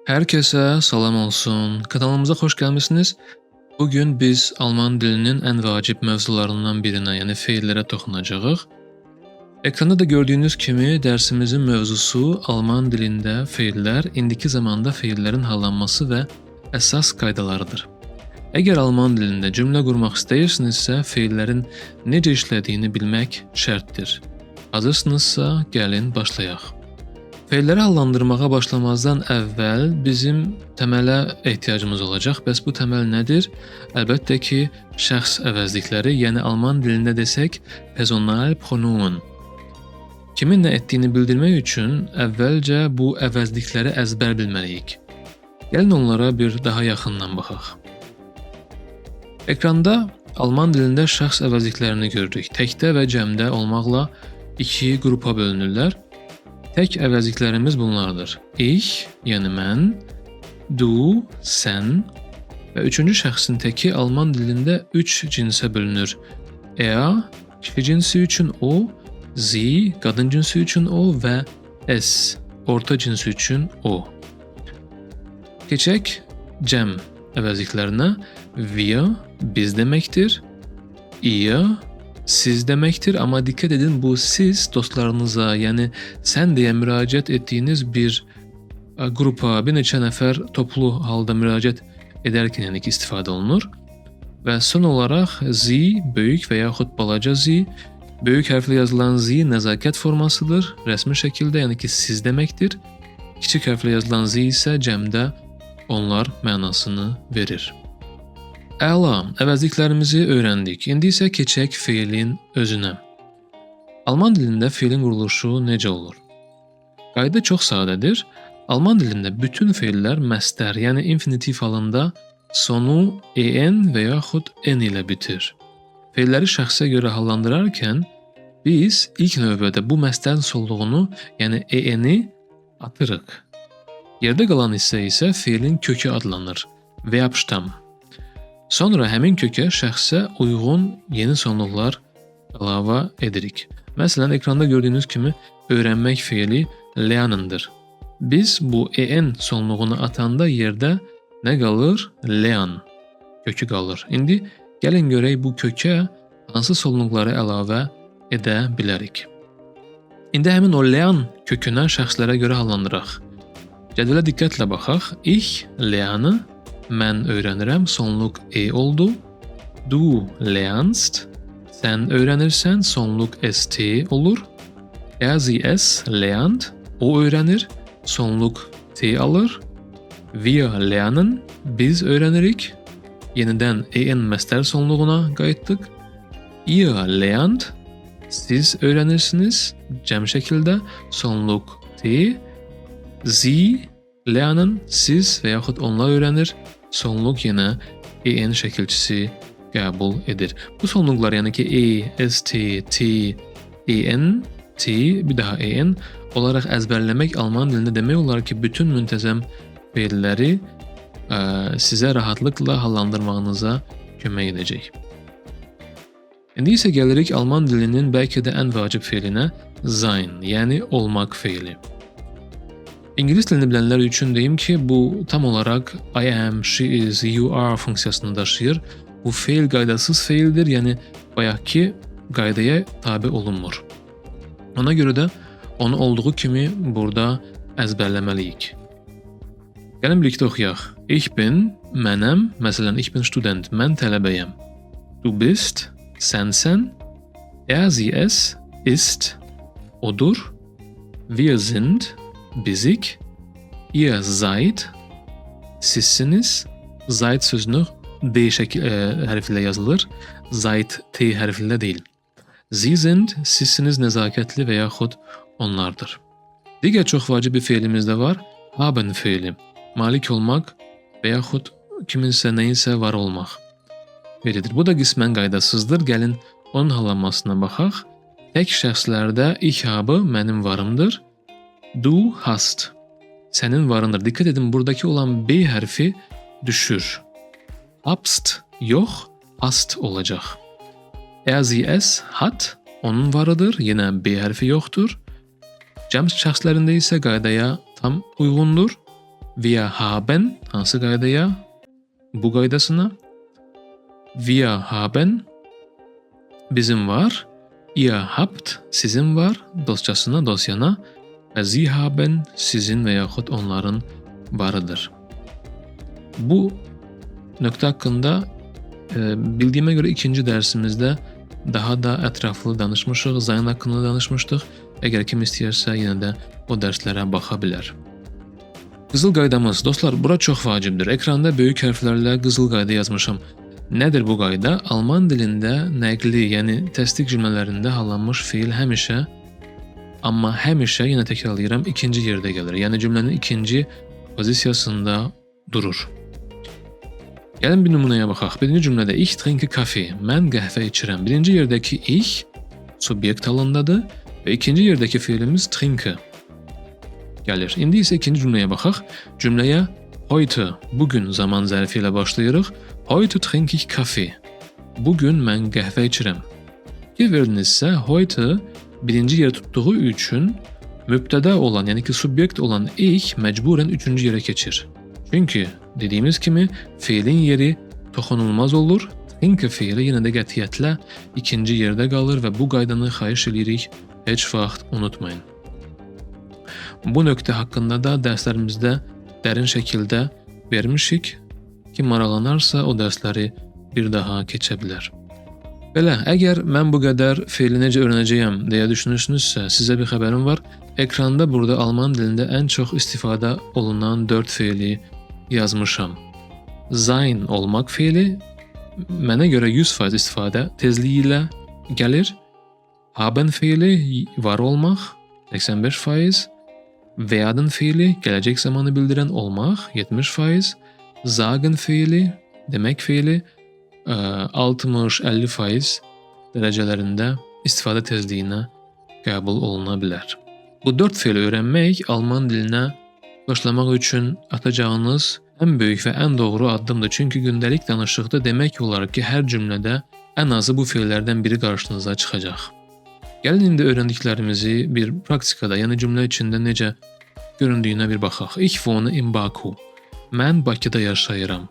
Herkese salam olsun. Kanalımıza hoş gelmişsiniz. Bugün biz Alman dilinin en vacip mövzularından birine, yani feillere toxunacağıq. Ekranda da gördüğünüz kimi dersimizin mövzusu Alman dilində feiller, indiki zamanda feillerin hallanması və əsas qaydalarıdır. Əgər Alman dilində cümlə qurmaq istəyirsinizsə, feillerin necə işlədiyini bilmək şərtdir. Hazırsınızsa, gəlin başlayaq. Feilləri hallandırmağa başlamazdan əvvəl bizim təmələ ehtiyacımız olacaq. Bəs bu təməl nədir? Əlbəttə ki, şəxs əvəzlikləri, yəni Alman dilində desək, personal pronomen. Kimin nə etdiyini bildirmək üçün əvvəlcə bu əvəzlikləri əzbər bilməliyik. Gəlin onlara bir daha yaxından baxaq. Ekranda Alman dilində şəxs əvəzliklərini görürük. Təkdə və cəmdə olmaqla iki qrupa bölünürlər. Tək əvəzliklərimiz bunlardır. Ich, yəni mən, du, sən və üçüncü şəxsin təki Alman dilində üç cinsə bölünür. Er, kişi cinsi üçün o, sie, qadın cinsi üçün o və es, orta cinsi üçün o. Keçək cəm əvəzliklərinə. Wir, biz deməkdir. Ihr, siz deməkdir, amma dikkat edin, bu siz dostlarınıza, yəni sən deyə müraciət etdiyiniz bir qrupa, bir neçə nəfər toplu halda müraciət edərkən yəni ki, istifadə olunur. Və son olaraq sie, böyük və yaxud balaca sie, böyük hərflə yazılan sie nəzakət formasıdır, rəsmi şəkildə, yəni ki, siz deməkdir. Kiçik hərflə yazılan sie isə cəmdə onlar mənasını verir. Əla, əvəzliklərimizi öyrəndik. İndi isə keçək feilin özünə. Alman dilində feilin quruluşu necə olur? Qayda çox sadədir. Alman dilində bütün feillər məstər, yəni infinitiv halında sonu en və yaxud n ilə bitir. Feilləri şəxsə görə hallandırarkən biz ilk növbədə bu məstərin sonluğunu, yəni en-i atırıq. Yerdə qalan hissə isə feilin kökü adlanır. Verbstamm. Sonra həmin kökə şəxsə uyğun yeni sonluqlar əlavə edirik. Məsələn, ekranda gördüyünüz kimi öyrənmək feili lernendir. Biz bu en sonluğunu atanda yerdə nə qalır? Lernen kökü qalır. İndi gəlin görək bu kökə hansı sonluqları əlavə edə bilərik. İndi həmin o lernen kökünə şəxslərə görə hallandıraq. Cədvələ diqqətlə baxaq. Ich lerne, mən öyrənirəm, sonluq e oldu. Du lernst, sən öyrənirsən, sonluq st olur. Sie es lernt, o öyrənir, sonluq t alır. Wir lernen, biz öyrənirik. Yenidən en məstər sonluğuna qayıtdıq. Ihr lernt, siz öyrənirsiniz, cəm şəkildə, sonluq t. Sie lernen, siz və yaxud onlar öyrənir, sonluq yenə en şəkilçisi qəbul edir. Bu sonluqlar, yəni ki st, t, en, t, bir daha en olaraq əzbərləmək Alman dilində demək olar ki, bütün müntəzəm feilləri sizə rahatlıqla hallandırmağınıza kömək edəcək. İndi isə gəlirik Alman dilinin bəlkə də ən vacib feilinə, sein, yəni olmaq feili. İngilis dilini bilənlər üçün deyim ki, bu tam olaraq I am, she is, you are funksiyasını daşıyır. Bu feil qaydasız feildir, yəni bayaqki qaydaya tabe olunmur. Ona görə də onu olduğu kimi burada əzbərləməliyik. Gəlin birlikdə oxuyaq. Ich bin, mənəm, məsələn, ich bin student, mən tələbəyəm. Du bist, sənsən. Sie, es, ist, odur. Wir sind, bizik. Ihr seid, sizsiniz. Seid sözünü D hərfilə yazılır. Seid T hərfilə deyil. Sie sind, sizsiniz nəzakətli və yaxud onlardır. Digər çox vacib bir feilimiz də var. Haben feili. Malik olmaq və yaxud kiminsə nəyinsə var olmaq feilidir. Bu da qismən qaydasızdır. Gəlin onun hallanmasına baxaq. Tək şəxslərdə ich habe mənim varımdır. Du hast, sənin varındır. Dikkat edin, buradakı olan B hərfi düşür. Habst, yox, hast olacaq. Sie es hat, onun varıdır. Yenə B hərfi yoxdur. Cəm şəxslərində isə qaydaya tam uyğundur. Wir haben hansı qaydaya? Bu qaydasına. Wir haben bizim var. Ihr habt sizin var. Dostçasına, dosyana. Ve Sie haben sizin ve yaxud onların varıdır. Bu nöqtə haqqında bildiyimə görə ikinci dərsimizdə daha da ətraflı danışmışıq, zayn haqqında danışmışdıq. Əgər kim istəyirsə yenə də o dərslərə baxa bilər. Qızıl qaydamız, dostlar, bura çox vacibdir. Ekranda böyük hərflərlə qızıl qayda yazmışam. Nədir bu qayda? Alman dilində nəqli, yəni təsdiq cümlələrində hallanmış fiil həmişə, amma həmişə, yenə təkrarlayıram, ikinci yerdə gəlir. Yəni cümlənin ikinci pozisiyasında durur. Gəlin bir nümunəyə baxaq. Birinci cümlədə ich trinke Kaffee. Mən qəhvə içirəm. Birinci yerdəki ich subyekt halındadır və ikinci yerdəki fiilimiz trinke gəlir. İndi isə ikinci cümləyə baxaq. Cümləyə heute, bugün zaman zərfi ilə başlayırıq. Heute trinke ich Kaffee. Bugün mən qəhvə içirəm. Fikir verdinizsə, heute birinci yer tutduğu üçün mübtədə olan, yəni ki subyekt olan ich məcburən üçüncü yerə keçir. Çünki dediyimiz kimi fiilin yeri toxunulmaz olur. Trinke fiili yenə də qətiyyətlə ikinci yerdə qalır və bu qaydanı xahiş edirik heç vaxt unutmayın. Bu nöqtə haqqında da dərslərimizdə dərin şəkildə vermişik ki, maraqlanarsa o dərsləri bir daha keçə bilər. Belə, əgər mən bu qədər fiili necə öyrənəcəyəm deyə düşünürsünüzsə, sizə bir xəbərim var. Ekranda burada alman dilində ən çox istifadə olunan 4 fiili yazmışam. Sein olmaq fiili mənə görə 100% istifadə tezliyi ilə gəlir. Haben fiili var olmaq 85%. Werden fiili gələcək zamanı bildirən olmaq 70%. Sagen fiili demək fiili 60-50% dərəcələrində istifadə tezliyinə qəbul oluna bilər. Bu 4 fiili öyrənmək alman dilinə başlamaq üçün atacağınız ən böyük və ən doğru addımdır. Çünki gündəlik danışıqda demək olar ki, hər cümlədə ən azı bu fiillərdən biri qarşınıza çıxacaq. Gəlin indi öyrəndiklərimizi bir praktikada, yəni cümlə içində necə göründüyünə bir baxaq. Ich wohne in Baku. Mən Bakıda yaşayıram.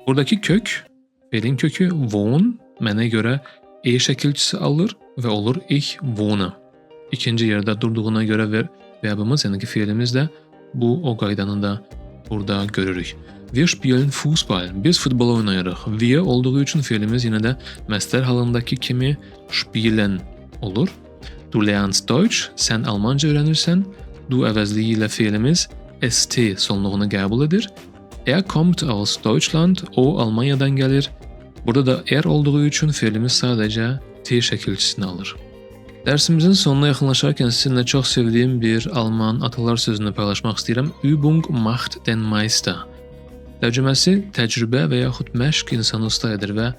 Buradakı kök, fiilin kökü wohn mənə görə e şəkilçisi alır və olur ich wohne. İkinci yerdə durduğuna görə verbimiz, yəni ki fiilimiz də bu o qaydanı da burada görürük. Wir spielen Fußball. Biz futbol oynayırıq. Wir olduğu üçün fiilimiz yenə də məstər halındakı kimi spielen olur. Du lernst Deutsch. Sən Almanca öyrənirsən. Du əvəzliyi ilə fiilimiz st sonluğunu qəbul edir. Er kommt aus Deutschland. O Almanyadan gəlir. Burada da er olduğu üçün fiilimiz sadəcə t şəkilçisini alır. Dərsimizin sonuna yaxınlaşarkən sizinlə çox sevdiyim bir Alman atalar sözünü paylaşmaq istəyirəm. Übung macht den Meister. Tərcüməsi təcrübə və yaxud məşq insanı usta edir və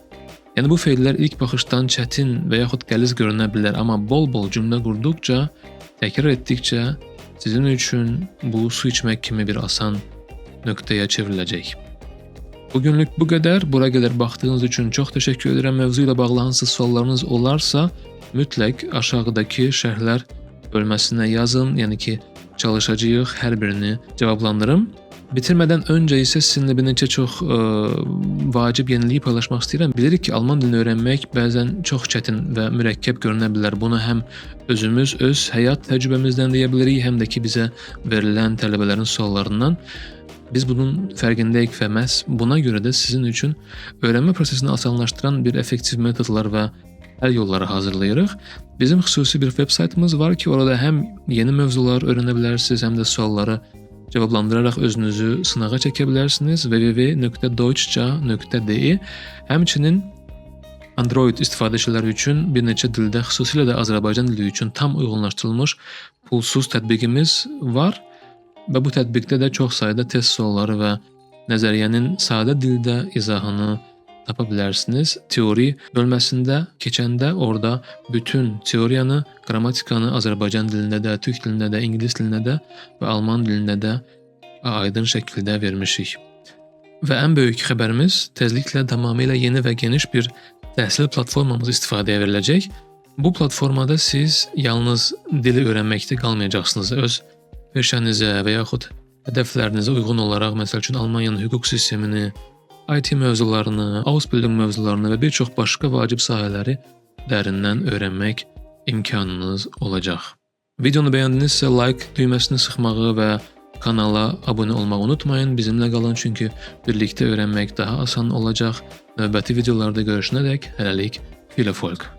yəni bu feillər ilk baxışdan çətin və yaxud qəliz görünə bilər, amma bol-bol cümlə qurduqca, təkrar etdikcə sizin üçün bu su içmək kimi bir asan nöqtəyə çevriləcək. Bugünlük bu qədər. Bura qədər baxdığınız üçün çox təşəkkür edirəm. Mövzu ilə bağlı hansı suallarınız olarsa, mütləq aşağıdakı şərhlər bölməsinə yazın. Yəni ki, çalışacağıq hər birini cavablandırım. Bitirmədən öncə isə sizinlə bir neçə çox vacib yeniliyi paylaşmaq istəyirəm. Bilirik ki, alman dilini öyrənmək bəzən çox çətin və mürəkkəb görünə bilər. Bunu həm özümüz, öz həyat təcrübəmizdən deyə bilirik, həm də ki, bizə verilən tələbələrin suallarından. Biz bunun fərqindəyik və məhz buna görə də sizin üçün öyrənmə prosesini asanlaşdıran bir effektiv metodlar və həll yolları hazırlayırıq. Bizim xüsusi bir web saytımız var ki, orada həm yeni mövzular öyrənə bilərsiniz, həm də sualları cavablandıraraq özünüzü sınağa çəkə bilərsiniz. www.deutscha.de. Həmçinin Android istifadəçiləri üçün bir neçə dildə, xüsusilə də Azərbaycan dili üçün tam uyğunlaşdırılmış pulsuz tətbiqimiz var. Və bu tətbiqdə də çox sayda test sualları və nəzəriyyənin sadə dildə izahını tapa bilərsiniz. Teori bölməsində keçəndə orada bütün teoriyanı, qrammatikanı Azərbaycan dilində də, türk dilində də, ingilis dilində də və alman dilində də aydın şəkildə vermişik. Və ən böyük xəbərimiz tezliklə tamamilə yeni və geniş bir təhsil platformamız istifadəyə veriləcək. Bu platformada siz yalnız dili öyrənməkdə qalmayacaqsınız. Öz peşənizə və yaxud hədəflərinizə uyğun olaraq, məsəl üçün Almaniyanın hüquq sistemini, IT mövzularını, Ausbildung mövzularını və bir çox başqa vacib sahələri dərindən öyrənmək imkanınız olacaq. Videonu bəyəndinizsə like düyməsini sıxmağı və kanala abunə olmağı unutmayın. Bizimlə qalın, çünki birlikdə öyrənmək daha asan olacaq. Növbəti videolarda görüşənədək hələlik viel Erfolg.